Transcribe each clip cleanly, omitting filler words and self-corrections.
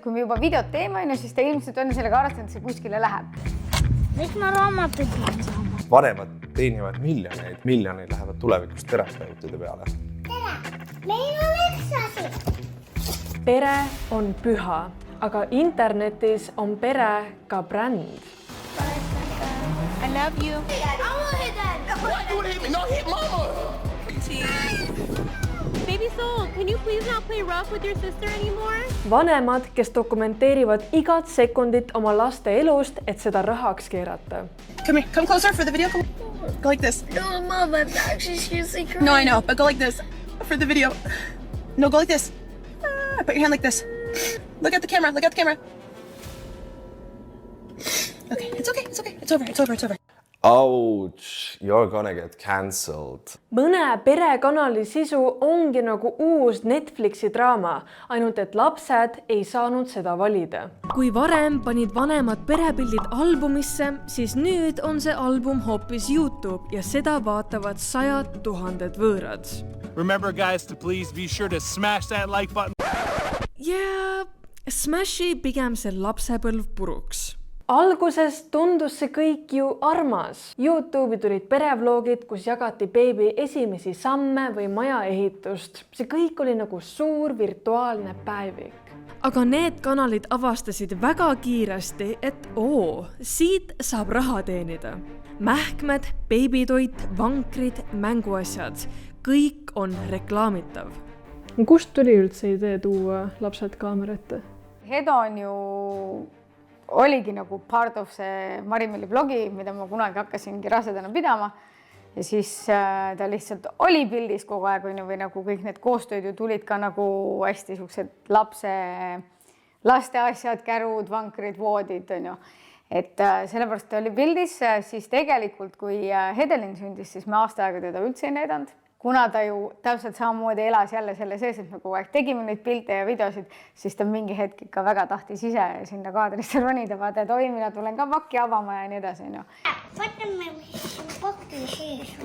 kui me juba videot teeme, siis ta ilmselt on sellega arvestanud, et see kuskile läheb. Miks ma raamatuid pean saama? Vanemad teenivad miljoneid lähevad tulevikus terapeutide peale. Tere, meil on üks asi. Pere on püha, aga internetis on pere ka bränd. I love you. I will hit that. What? You hit me? No, hit mama. Baby Soul, can you please not play rough with your sister anymore? Vanemad, kes dokumenteerivad igat sekundit oma laste elust, et seda rahaks keerata. Come here, come closer for the video. Go like this. No, Mom, I'm actually seriously crying. No, I know, but go like this for the video. No, go like this. Put your hand like this. Look at the camera, look at the camera. Okay, it's okay, it's okay. It's over, it's over, it's over. Ouch, you're gonna get cancelled. Mõne perekanali sisu ongi nagu uus Netflixi draama, ainult et lapsed ei saanud seda valida. Kui varem panid vanemad perepildid albumisse, siis nüüd on see album hoopis YouTube ja seda vaatavad 100 000 võõrad. Remember, guys, to please be sure to smash that like button. Ja smashi pigem see lapsepõlv puruks. Alguses tundus see kõik ju armas. YouTube'i tulid perevlogid, kus jagati beebi esimesi samme või maja ehitust. See kõik oli nagu suur virtuaalne päevik. Aga need kanalid avastasid väga kiiresti, et siit saab raha teenida. Mähkmed, beebitoit, vankrid, mänguasjad. Kõik on reklaamitav. Kust tuli üldse idee tuua lapsed kaamera ette? Hedo on ju oligi nagu part of see Marimeli blogi, mida ma kunagi hakkasingi rasedana pidama. Ja siis ta lihtsalt oli pildis kogu aeg või nagu kõik need koostööd ju tulid ka nagu hästi siuksed laste asjad, kärud, vankrid, voodid, on ju. Et sellepärast ta oli pildis, siis tegelikult kui Hedelin sündis, siis me aasta aega teda üldse ei näidanud. Kuna ta ju täpselt samamoodi elas jälle selle sees, et me kogu aeg tegime neid pilte ja videosid, siis ta mingi hetk ikka väga tahtis ise sinna kaadrisse ronida, vaata, et mina tulen ka pakki avama ja nii edasi. Võtame pakki sees.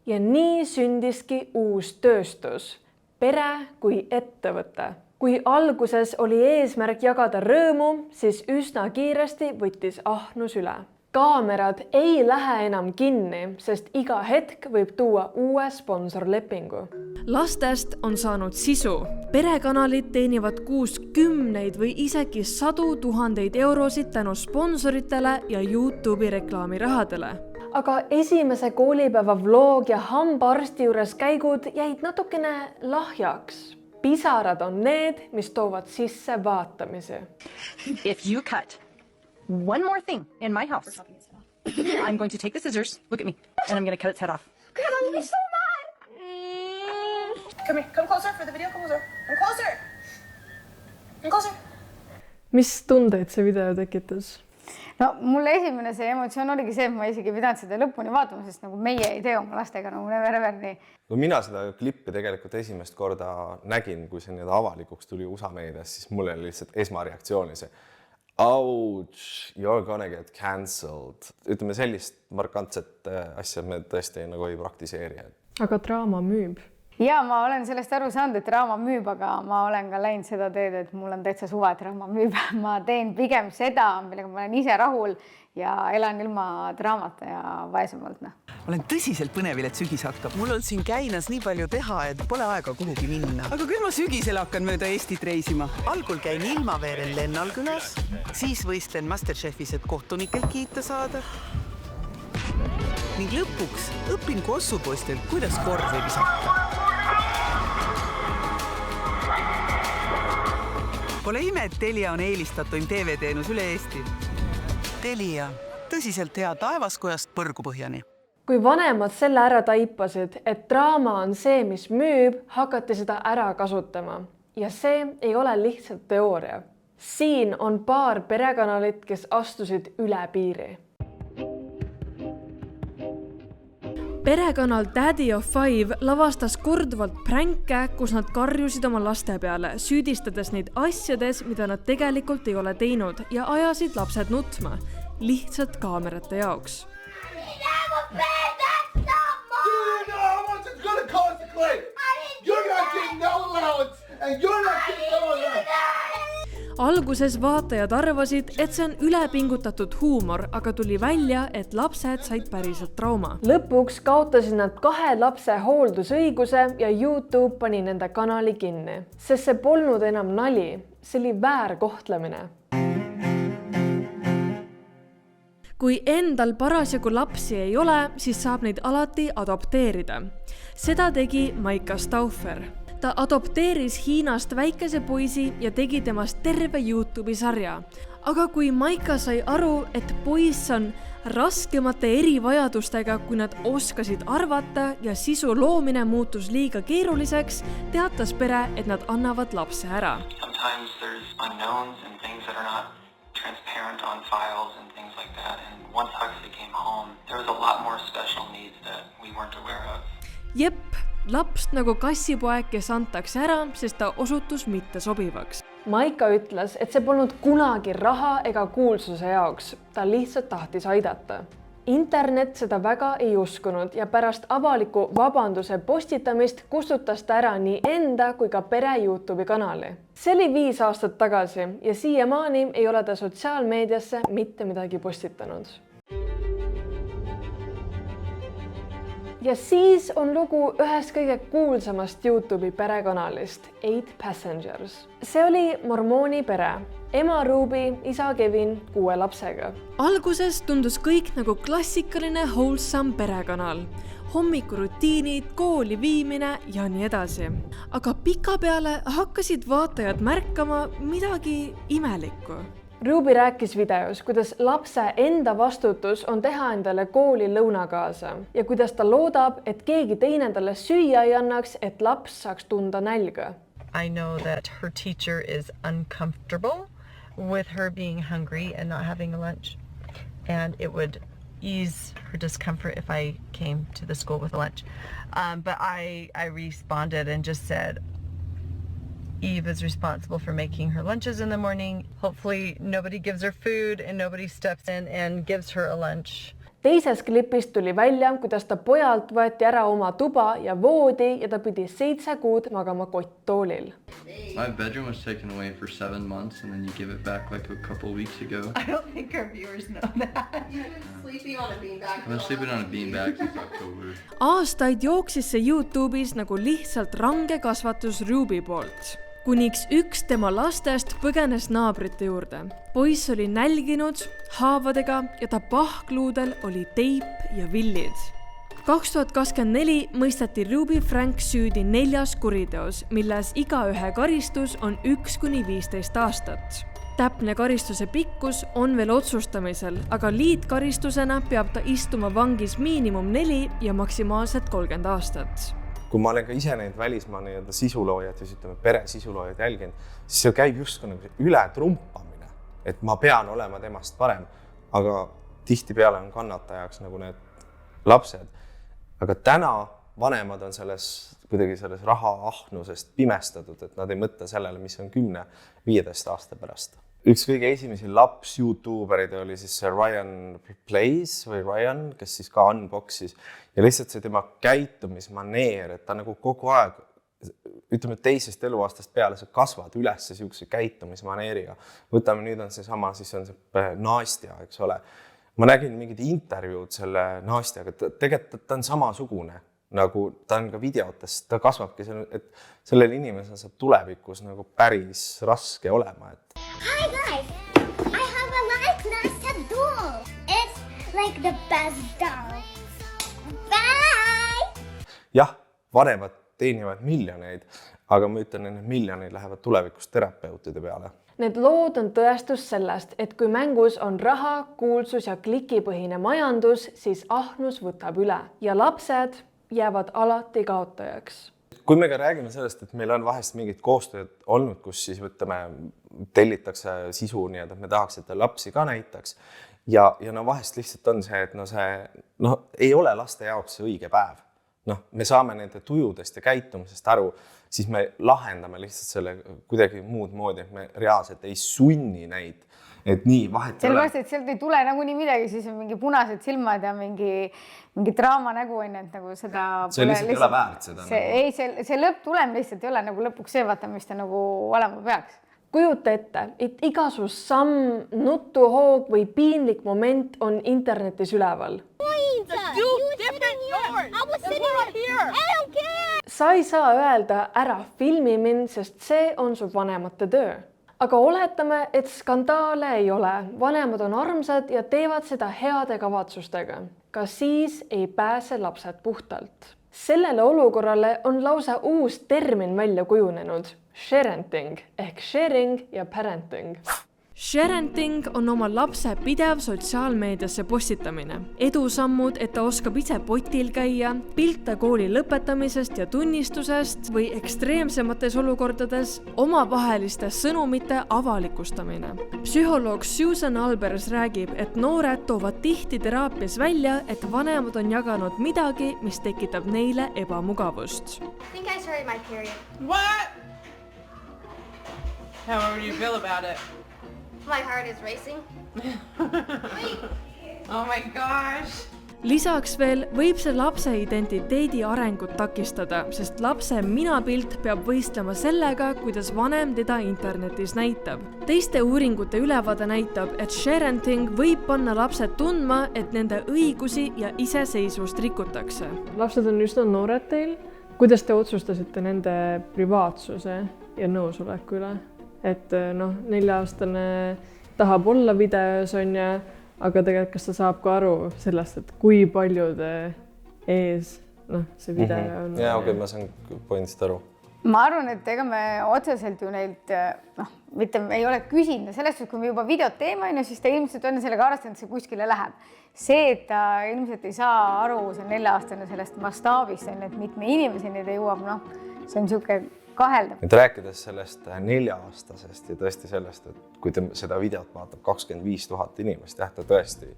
Ja nii sündiski uus tööstus, pere kui ettevõte. Kui alguses oli eesmärk jagada rõõmu, siis üsna kiiresti võttis ahnus üle. Kaamerad ei lähe enam kinni, sest iga hetk võib tuua uue sponsorlepingu. Lastest on saanud sisu. Perekanalid teenivad kuus kümneid või isegi 100 000 eurosid tänu sponsoritele ja YouTube'i reklaamirahadele. Aga esimese koolipäeva vlog ja hambaarsti juures käigud jäid natukene lahjaks. Pisarad on need, mis toovad sisse vaatamise. If you cut one more thing in my house, I'm going to take the scissors, look at me, and I'm going to cut its head off. God, I'm gonna be so mad. Come here, come closer for the video, come closer. Come closer. Come closer. Mis tundeid see video tekitas? No mulle esimene see emotsioon oligi see, et ma isegi pidanud seda lõpuni vaatama, sest nagu meie ei tee oma lastega nagu never nii. Kui mina seda klippi tegelikult esimest korda nägin, kui see avalikuks tuli USA meedias, siis mul oli lihtsalt esmareaktsiooni see ouch, you're gonna get cancelled. Ütleme sellist markantset asja me tõesti nagu ei praktiseeri. Aga draama müüb. Ja ma olen sellest aru saanud, et draama müüb, aga ma olen ka läinud seda teed, et mul on täitsa suva, et draama müüb. Ma teen pigem seda, millega ma olen ise rahul ja elan ilma draamata ja vaesemalt. Olen tõsiselt põnevil, et sügis hakkab. Mul on siin käinas nii palju teha, et pole aega kuhugi minna. Aga küll ma sügisel hakkan mööda Eestit reisima. Algul käin ilmaveerel Lennalkülas, siis võistlen Masterchefis, et kohtunikelt kiita saada. Ning lõpuks õpin kossupoistelt, kuidas korvi visata. Pole ime, et Telia on eelistatuim TV-teenus üle Eesti. Telia, tõsiselt hea taevaskojast põrgupõhjani. Kui vanemad selle ära taipasid, et draama on see, mis müüb, hakati seda ära kasutama. Ja see ei ole lihtsalt teooria. Siin on paar perekanalit, kes astusid üle piiri. Perekanal Daddy of Five lavastas korduvalt pränke, kus nad karjusid oma laste peale, süüdistades neid asjades, mida nad tegelikult ei ole teinud ja ajasid lapsed nutma, lihtsalt kaamerate jaoks. alguses vaatajad arvasid, et see on ülepingutatud huumor, aga tuli välja, et lapsed said päriselt trauma. Lõpuks kaotasid nad 2 lapse hooldusõiguse ja YouTube pani nende kanali kinni, sest see polnud enam nali, see oli väärkohtlemine. Kui endal parasjagu lapsi ei ole, siis saab neid alati adopteerida. Seda tegi Maika Stauffer. Ta adopteeris Hiinast väikese poisi ja tegi temast terve YouTube'i sarja. Aga kui Maika sai aru, et poiss on raskemate erivajadustega, kui nad oskasid arvata ja sisu loomine muutus liiga keeruliseks, teatas pere, et nad annavad lapse ära. Sometimes there's unknowns and things that are not transparent on files and things like that. And once Huxley came home, there was a lot more special needs that we weren't aware of. Jep, laps nagu kassipoeg, kes antakse ära, sest ta osutus mitte sobivaks. Maika ütles, et see polnud kunagi raha ega kuulsuse jaoks, ta lihtsalt tahtis aidata. Internet seda väga ei uskunud ja pärast avaliku vabanduse postitamist kustutas ta ära nii enda kui ka pere YouTube'i kanali. See oli 5 aastat tagasi ja siiamaani ei ole ta sotsiaalmeediasse mitte midagi postitanud. Ja siis on lugu ühest kõige kuulsamast YouTube'i perekanalist, 8 Passengers. See oli mormooni pere. Ema Ruby, isa Kevin 6 lapsega. Alguses tundus kõik nagu klassikaline wholesome perekanal. Hommikurutiinid, kooli viimine ja nii edasi. Aga pikapeale hakkasid vaatajad märkama midagi imelikku. Ruby rääkis videos, kuidas lapse enda vastutus on teha endale kooli lõuna kaasa ja kuidas ta loodab, et keegi teine talle süüa ei annaks, et laps saaks tunda nälga. I know that her teacher is uncomfortable with her being hungry and not having a lunch, and it would ease her discomfort if I came to the school with a lunch. But I responded and just said, Eve is responsible for making her lunches in the morning. Hopefully nobody gives her food and nobody steps in and gives her a lunch. Teises klipis tuli välja, kuidas ta pojalt võeti ära oma tuba ja voodi ja ta pidi 7 kuud magama kotttoolil. My bedroom was taken away for 7 months and then you give it back like a couple weeks ago. I don't think our viewers know that. Sleeping on a beanbag. I've been sleeping on a beanbag since October. Aastaid jooksis see YouTube'is nagu lihtsalt range kasvatus Ruby poolt. Kuniks üks tema lastest põgenes naabrite juurde. Poiss oli nälginud, haavadega ja ta pahkluudel oli teip ja villid. 2024 mõisteti Ruby Frank süüdi 4 kuriteos, milles igaühe karistus on 1–15 aastat. Täpne karistuse pikkus on veel otsustamisel, aga liitkaristusena peab ta istuma vangis miinimum 4 ja maksimaalselt 30 aastat. Kui ma olen ka ise neid välismaa sisuloojad ja ütleme pere sisuloojad jälginud, siis seal käib just nagu ületrumpamine, et ma pean olema temast parem, aga tihtipeale on kannatajaks nagu need lapsed. Aga täna vanemad on kuidagi selles rahaahnusest pimestatud, et nad ei mõtle sellele, mis on 10-15 aasta pärast. Üks kõige esimesi laps YouTuberid oli siis see Ryan Plays või Ryan, kes siis ka unboxis ja lihtsalt see tema käitumismaneer, et ta nagu kogu aeg, ütleme teisest eluaastast peale, sa kasvad üles siukse käitumismaneeriga. Võtame nüüd on see sama, siis on see Nastja, eks ole. Ma nägin mingid intervjuud selle Nastjaga, tegelikult ta on samasugune, nagu ta on ka videotes, ta kasvabki, et sellel inimesel saab tulevikus nagu päris raske olema. Hi guys, I have a like Nastja doll. It's like the best doll. Bye! Jah, vanemad teenivad miljoneid, aga ma ütlen, et need miljoneid lähevad tulevikus terapeutide peale. Need lood on tõestus sellest, et kui mängus on raha, kuulsus ja klikipõhine majandus, siis ahnus võtab üle ja lapsed jäävad alati kaotajaks. Kui me ka räägime sellest, et meil on vahest mingid koostööd olnud, kus siis tellitakse sisu nii, et me tahaks, et lapsi ka näitaks. Ja vahest lihtsalt on see, et ei ole laste jaoks see õige päev. Me saame nende tujudest ja käitumisest aru, siis me lahendame lihtsalt selle kuidagi muud moodi, et me reaalselt ei sunni neid, et nii vahet ei ole. Sellepärast, et sealt ei tule nagu nii midagi, siis on mingi punased silmad ja mingi draama nägu on, et nagu seda... See lihtsalt ei ole väärt seda. See lõpptulem lihtsalt ei ole nagu lõpuks see, vaata, mis ta nagu olema peaks. kujuta ette, et iga su samm, nutuhoog või piinlik moment on internetis üleval. Sa ei saa öelda ära filmi mind, sest see on su vanemate töö. Aga oletame, et skandaale ei ole. Vanemad on armsad ja teevad seda heade kavatsustega. Ka siis ei pääse lapsed puhtalt. Sellele olukorrale on lausa uus termin välja kujunenud. Sharenting ehk sharing ja parenting. Sharenting on oma lapse pidev sotsiaalmeediasse postitamine. Edusammud, et ta oskab ise potil käia, pilte kooli lõpetamisest ja tunnistusest või ekstreemsemates olukordades omavaheliste sõnumite avalikustamine. Psühholoog Susan Albers räägib, et noored toovad tihti teraapias välja, et vanemad on jaganud midagi, mis tekitab neile ebamugavust. I think I started my period. What? How do you feel about it? My heart is racing. Oh my gosh. Lisaks veel võib see lapse identiteedi arengut takistada, sest lapse minapilt peab võistlema sellega, kuidas vanem teda internetis näitab. Teiste uuringute ülevaade näitab, et sharenting võib panna lapsed tundma, et nende õigusi ja iseseisvust rikutakse. Lapsed on üsna noored teil. Kuidas te otsustasite nende privaatsuse ja nõusoleku üle? Et 4-aastane tahab olla videos, aga tegelikult kas ta saab ka aru sellest, et kui paljude ees see video on. Ja, okei, ma saan pointist aru. Ma arvan, et ega me otseselt ju neilt, mitte ei ole küsinud. Sellest, kui me juba videot teeme, siis ta ilmselt on sellega arvestanud, et see kuskile läheb. See, et ta ilmselt ei saa aru, see 4-aastane sellest mastaabist, et mitme inimeseni ta jõuab, see on niisugune kaheldav. Et rääkides sellest 4-aastasest ja tõesti sellest, et kui seda videot vaatab 25 000 inimest, ta tõesti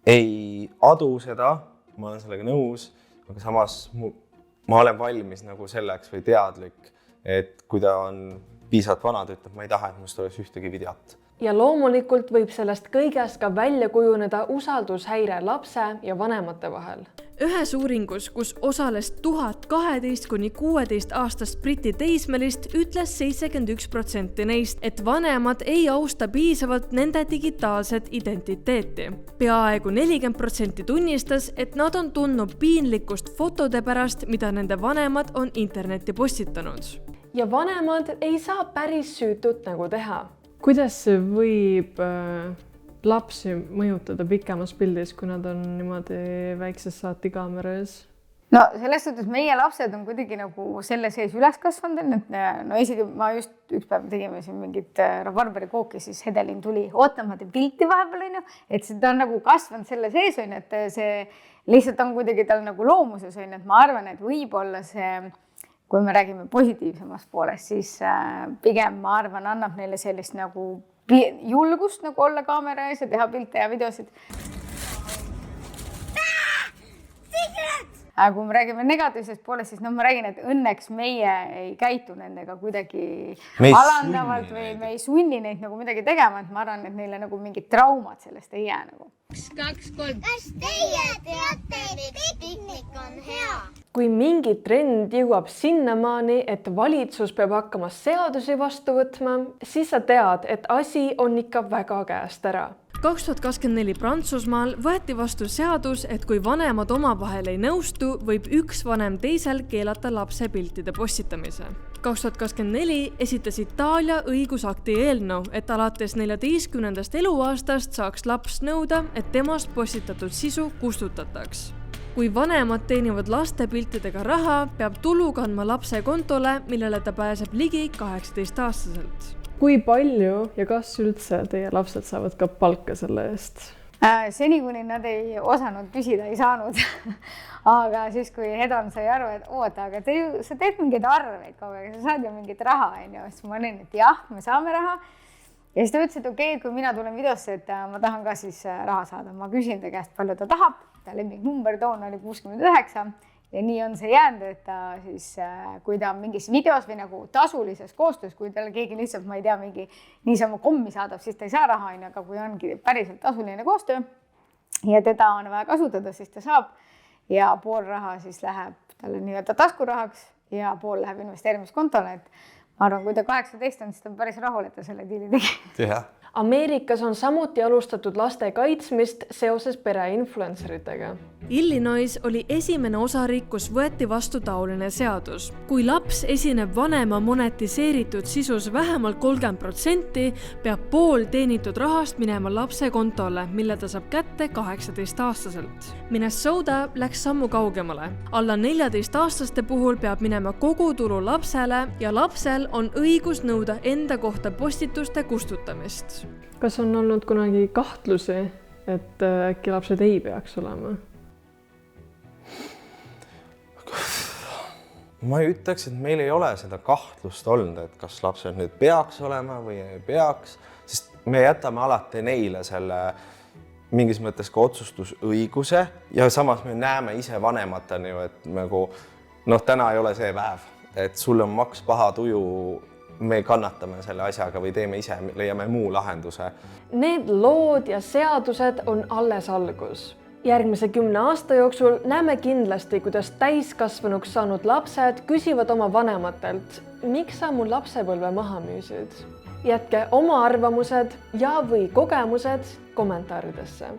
ei adu seda, ma olen sellega nõus, aga samas ma olen valmis selleks või teadlik, et kui ta on piisavalt vana, ta ütleb, ma ei taha, et must oleks ühtegi videot. Ja loomulikult võib sellest kõigest ka välja kujuneda usaldushäire lapse ja vanemate vahel. Ühes uuringus, kus osales 1012 kuni 16 aastast Briti teismelist, ütles 71% neist, et vanemad ei austa piisavalt nende digitaalset identiteeti. Peaaegu 40% tunnistas, et nad on tundnud piinlikkust fotode pärast, mida nende vanemad on internetti postitanud. Ja vanemad ei saa päris süütut teha. Kuidas see võib lapsi mõjutada pikemas pildis, kui nad on niimoodi väikses saatikaamera ees? No selles suhtes meie lapsed on kuidagi selle sees üles kasvanud, et isegi ma just üks päev tegime siin mingit rabarberi kooki, siis Hedelin tuli ootamata pilti vahepeal, et ta on kasvanud selle sees, et see lihtsalt on kuidagi tal loomuses, et ma arvan, et võib-olla see, kui me räägime positiivsemast poolest, siis pigem ma arvan, annab neile sellist julgust olla kaamera ees ja teha pilte ja videosid. Aga kui me räägime negatiivsest poolest, siis ma räägin, et õnneks meie ei käitu nendega kuidagi alandavalt või me ei sunni neid midagi tegema, et ma arvan, et neile mingid traumad sellest ei jää. 1, 2, 3. Kas teie teate, miks piknik on hea? Kui mingi trend jõuab sinnamaani, et valitsus peab hakkama seadusi vastu võtma, siis sa tead, et asi on ikka väga käest ära. 2024 Prantsusmaal võeti vastu seadus, et kui vanemad omavahel ei nõustu, võib üks vanem teisel keelata lapse piltide postitamise. 2024 esitas Itaalia õigusakti eelnõu, et alates 14. eluaastast saaks laps nõuda, et temast postitatud sisu kustutataks. Kui vanemad teenivad laste piltidega raha, peab tulu kandma lapse kontole, millele ta pääseb ligi 18-aastaselt. Kui palju ja kas üldse teie lapsed saavad ka palka selle eest? Seni, kuni nad ei osanud küsida, ei saanud. Aga siis, kui Hedon sai aru, et oota, aga sa teed mingeid arveid kogu aeg, sa saad ju mingit raha, siis ma olin, et jah, me saame raha. Ja siis ta ütles, et okei, kui mina tulen videosse, et ma tahan ka siis raha saada. Ma küsin ta käest, palju ta tahab. Ta lemmiknumber toon oli 69 ja nii on see jäänud, et ta siis, kui ta on mingis videos või tasulises koostöös, kui tal keegi lihtsalt, ma ei tea, mingi niisama kommi saadab, siis ta ei saa raha, aga kui ongi päriselt tasuline koostöö ja teda on vaja kasutada, siis ta saab ja pool raha siis läheb talle nii-öelda taskurahaks ja pool läheb investeerimiskontole, et ma arvan, kui ta 18 on, siis ta on päris rahul, et ta selle diili tegi. jah. Ameerikas on samuti alustatud laste kaitsmist seoses pereinfluenceritega. Illinois oli esimene osariik, kus võeti vastu taoline seadus. Kui laps esineb vanema monetiseeritud sisus vähemalt 30%, peab pool teenitud rahast minema lapse kontole, mille ta saab kätte 18-aastaselt. Minnesota läks sammu kaugemale. Alla 14-aastaste puhul peab minema kogu tulu lapsele ja lapsel on õigus nõuda enda kohta postituste kustutamist. Kas on olnud kunagi kahtlusi, et äkki lapsed ei peaks olema? Ma ei ütleks, et meil ei ole seda kahtlust olnud, et kas lapsed nüüd peaks olema või ei peaks, sest me jätame alati neile selle mingis mõttes ka otsustusõiguse ja samas me näeme ise vanematena ju, et nagu täna ei ole see päev, et sul on maks paha tuju, me kannatame selle asjaga või teeme ise, leiame muu lahenduse. Need lood ja seadused on alles algus. Järgmise 10 aasta jooksul näeme kindlasti, kuidas täiskasvanuks saanud lapsed küsivad oma vanematelt, miks sa mu lapsepõlve maha müüsid? Jätke oma arvamused ja või kogemused kommentaaridesse.